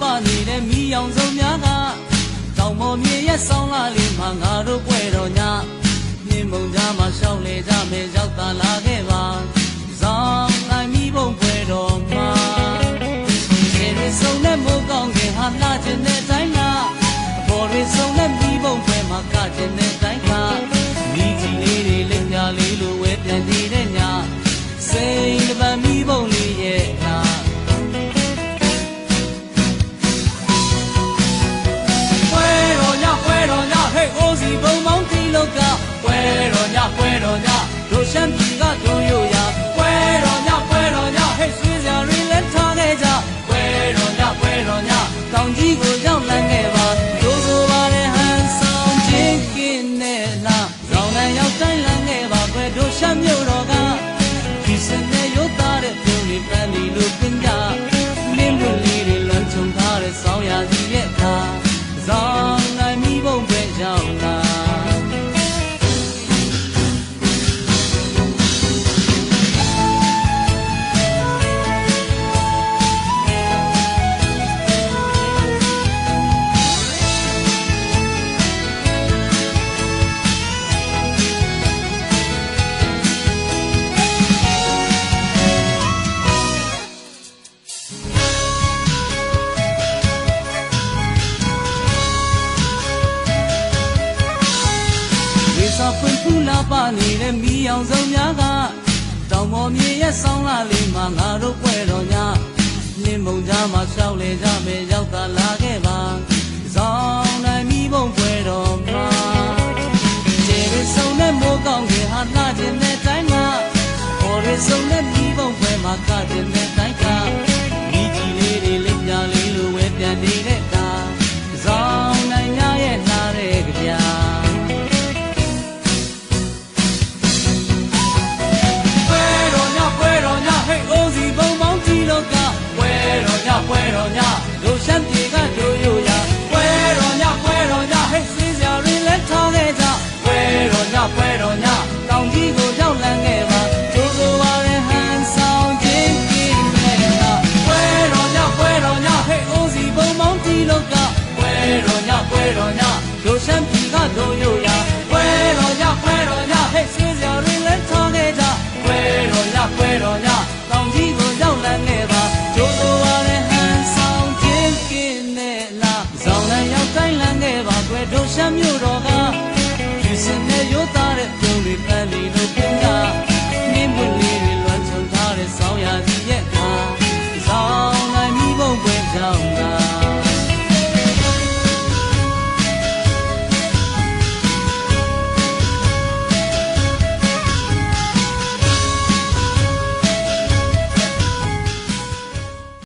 ပါနေတဲ့မီးရောင်စုံများကတောင်ပေါ်မြေရဲ့ဆောင်းလာလေးမှာငါတို့ပွဲတော်ညနှင်းမုံကြားမှာရှောင်းလေကြမယ်ရောက်တာလာခဲ့ပါဇောင်းတိုင်းမီးပုံပွဲတော်မှာခြေရစုံနဲ့မိုးကောင်းခင်ဟာလာခြင်းတဲ့တိုင်းကအပေါ်ရစုံနဲ့မီးပုံပွဲမှာကခြင်းတဲ့တိုင်းကမီးကြီးလေးတွေလက်ပြလေးလိုဝဲပြန်နေတဲ့ညစိတ်တစ်ပတ်မီးပုံလေးရဲ့နာအိုးစီဘုံမောင်းတီလောကပွဲတော်ညတို့ရှမ်းပြည်ကတို့ရိုးရပွဲတော်ညဟဲ့ဆွေးစရာတွေလည်းထားခဲ့ကြပွဲတော်ညတောင်ကြီးကိုရောက်လန်းခဲ့ပါတို့ဆိုပါတဲ့ဟန်ဆောင်ချင်းကင်းနဲ့လားရောင်နဲ့ရောက်တိုင်းလန်းခဲ့ပါပွဲတို့ရှမ်းမြို့တော်ကဒီစနဲ့ရုပ်သားတဲ့ပြုံးလေးပန်းပြီးလို့ပင်ကြလင်းလွတ်လေးတွေလွန်ချုံထားတဲ့ဆောင်းရစီရဲ့ခါဇောင်းနိုင်မိဘုံပဲရောက်လာဖွင့်ဖူးလာပါနေတဲ့မီးရောင်စုံများကတောင်ပေါ်မြေရဲ့ဆောင်းလာလေးမှာငါတို့ပွဲတော်ညနှင်းမုံကြားမှာရှောက်လေကြမယ်ရောက်တာလာခဲ့ပါဇောင်းတိုင်းမီးပုံပွဲတော်မှာ